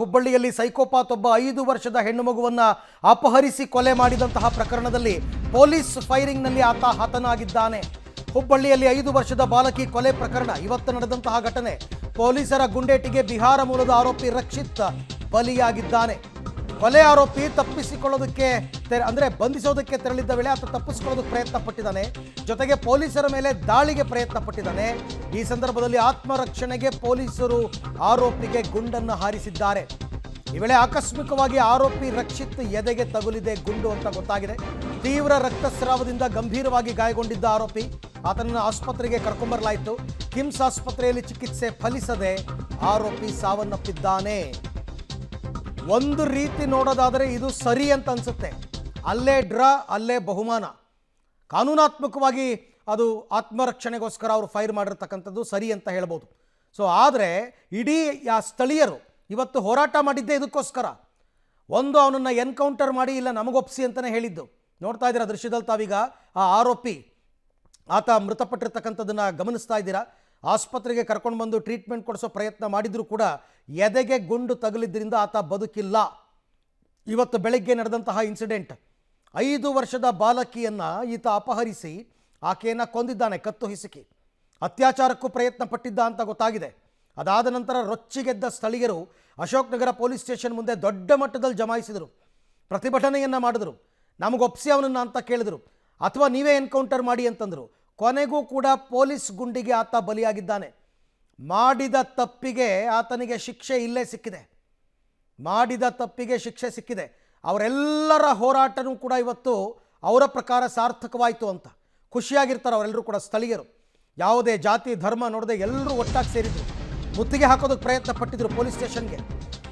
ಹುಬ್ಬಳ್ಳಿಯಲ್ಲಿ ಸೈಕೋಪಾತ್ ಒಬ್ಬ 5 ವರ್ಷದ ಹೆಣ್ಣು ಮಗುವನ್ನ ಅಪಹರಿಸಿ ಕೊಲೆ ಮಾಡಿದಂತಹ ಪ್ರಕರಣದಲ್ಲಿ ಪೊಲೀಸ್ ಫೈರಿಂಗ್ನಲ್ಲಿ ಆತ ಹತನಾಗಿದ್ದಾನೆ. ಹುಬ್ಬಳ್ಳಿಯಲ್ಲಿ 5 ವರ್ಷದ ಬಾಲಕಿ ಕೊಲೆ ಪ್ರಕರಣ ಇವತ್ತು ನಡೆದಂತಹ ಘಟನೆ. ಪೊಲೀಸರ ಗುಂಡೇಟಿಗೆ ಬಿಹಾರ ಮೂಲದ ಆರೋಪಿ ರಕ್ಷಿತ್ ಬಲಿಯಾಗಿದ್ದಾನೆ. ಕೊಲೆ ಆರೋಪಿ ತಪ್ಪಿಸಿಕೊಳ್ಳೋದಕ್ಕೆ ಬಂಧಿಸೋದಕ್ಕೆ ತೆರಳಿದ್ದ ವೇಳೆ ಆತ ತಪ್ಪಿಸಿಕೊಳ್ಳೋದಕ್ಕೆ ಪ್ರಯತ್ನ ಪಟ್ಟಿದ್ದಾನೆ. ಜೊತೆಗೆ ಪೊಲೀಸರ ಮೇಲೆ ದಾಳಿಗೆ ಪ್ರಯತ್ನ ಪಟ್ಟಿದ್ದಾನೆ. ಈ ಸಂದರ್ಭದಲ್ಲಿ ಆತ್ಮರಕ್ಷಣೆಗೆ ಪೊಲೀಸರು ಆರೋಪಿಗೆ ಗುಂಡನ್ನು ಹಾರಿಸಿದ್ದಾರೆ. ಈ ವೇಳೆ ಆಕಸ್ಮಿಕವಾಗಿ ಆರೋಪಿ ರಕ್ಷಿತ್ ಎದೆಗೆ ತಗುಲಿದೆ ಗುಂಡು ಅಂತ ಗೊತ್ತಾಗಿದೆ. ತೀವ್ರ ರಕ್ತಸ್ರಾವದಿಂದ ಗಂಭೀರವಾಗಿ ಗಾಯಗೊಂಡಿದ್ದ ಆರೋಪಿ ಆತನನ್ನು ಆಸ್ಪತ್ರೆಗೆ ಕರ್ಕೊಂಬರಲಾಯಿತು. ಕಿಮ್ಸ್ ಆಸ್ಪತ್ರೆಯಲ್ಲಿ ಚಿಕಿತ್ಸೆ ಫಲಿಸದೆ ಆರೋಪಿ ಸಾವನ್ನಪ್ಪಿದ್ದಾನೆ. ಒಂದು ರೀತಿ ನೋಡೋದಾದರೆ ಇದು ಸರಿ ಅಂತ ಅನ್ಸುತ್ತೆ. ಅಲ್ಲೇ ಡ್ರಾ ಅಲ್ಲೇ ಬಹುಮಾನ. ಕಾನೂನಾತ್ಮಕವಾಗಿ ಅದು ಆತ್ಮರಕ್ಷಣೆಗೋಸ್ಕರ ಅವರು ಫೈರ್ ಮಾಡಿರ್ತಕ್ಕಂಥದ್ದು ಸರಿ ಅಂತ ಹೇಳ್ಬೋದು. ಆದರೆ ಇಡೀ ಸ್ಥಳೀಯರು ಇವತ್ತು ಹೋರಾಟ ಮಾಡಿದ್ದೇ ಇದಕ್ಕೋಸ್ಕರ. ಒಂದು ಅವನನ್ನು ಎನ್ಕೌಂಟರ್ ಮಾಡಿ ಇಲ್ಲ ನಮಗೊಪ್ಸಿ ಅಂತಲೇ ಹೇಳಿದ್ದು. ನೋಡ್ತಾ ಇದ್ದೀರಾ ದೃಶ್ಯದಲ್ಲಿ ತಾವೀಗ ಆ ಆರೋಪಿ ಆತ ಮೃತಪಟ್ಟಿರ್ತಕ್ಕಂಥದ್ದನ್ನು ಗಮನಿಸ್ತಾ ಇದ್ದೀರಾ. ಆಸ್ಪತ್ರೆಗೆ ಕರ್ಕೊಂಡು ಬಂದು ಟ್ರೀಟ್ಮೆಂಟ್ ಕೊಡಿಸೋ ಪ್ರಯತ್ನ ಮಾಡಿದರೂ ಕೂಡ ಎದೆಗೆ ಗುಂಡು ತಗುಲಿದ್ದರಿಂದ ಆತ ಬದುಕಿಲ್ಲ. ಇವತ್ತು ಬೆಳಗ್ಗೆ ನಡೆದಂತಹ ಇನ್ಸಿಡೆಂಟ್. 5 ವರ್ಷದ ಬಾಲಕಿಯನ್ನು ಈತ ಅಪಹರಿಸಿ ಆಕೆಯನ್ನು ಕೊಂದಿದ್ದಾನೆ, ಕತ್ತು ಹಿಸುಕಿ. ಅತ್ಯಾಚಾರಕ್ಕೂ ಪ್ರಯತ್ನ ಪಟ್ಟಿದ್ದ ಅಂತ ಗೊತ್ತಾಗಿದೆ. ಅದಾದ ನಂತರ ರೊಚ್ಚಿಗೆದ್ದ ಸ್ಥಳೀಯರು ಅಶೋಕ್ ನಗರ ಪೊಲೀಸ್ ಸ್ಟೇಷನ್ ಮುಂದೆ ದೊಡ್ಡ ಮಟ್ಟದಲ್ಲಿ ಜಮಾಯಿಸಿದರು, ಪ್ರತಿಭಟನೆಯನ್ನು ಮಾಡಿದ್ರು. ನಮಗೊಪ್ಸಿ ಅವನನ್ನು ಅಂತ ಕೇಳಿದರು, ಅಥವಾ ನೀವೇ ಎನ್ಕೌಂಟರ್ ಮಾಡಿ ಅಂತಂದರು. ಕೊನೆಗೂ ಕೂಡ ಪೊಲೀಸ್ ಗುಂಡಿಗೆ ಆತ ಬಲಿಯಾಗಿದ್ದಾನೆ. ಮಾಡಿದ ತಪ್ಪಿಗೆ ಆತನಿಗೆ ಶಿಕ್ಷೆ ಇಲ್ಲೇ ಸಿಕ್ಕಿದೆ. ಮಾಡಿದ ತಪ್ಪಿಗೆ ಶಿಕ್ಷೆ ಸಿಕ್ಕಿದೆ. ಅವರೆಲ್ಲರ ಹೋರಾಟನೂ ಕೂಡ ಇವತ್ತು ಅವರ ಪ್ರಕಾರ ಸಾರ್ಥಕವಾಯಿತು ಅಂತ ಖುಷಿಯಾಗಿರ್ತಾರೆ ಅವರೆಲ್ಲರೂ ಕೂಡ. ಸ್ಥಳೀಯರು ಯಾವುದೇ ಜಾತಿ ಧರ್ಮ ನೋಡದೆ ಎಲ್ಲರೂ ಒಟ್ಟಾಗಿ ಸೇರಿದ್ರು. ಮುತ್ತಿಗೆ ಹಾಕೋದಕ್ಕೆ ಪ್ರಯತ್ನ ಪಟ್ಟಿದ್ರು ಪೊಲೀಸ್ ಸ್ಟೇಷನ್ಗೆ.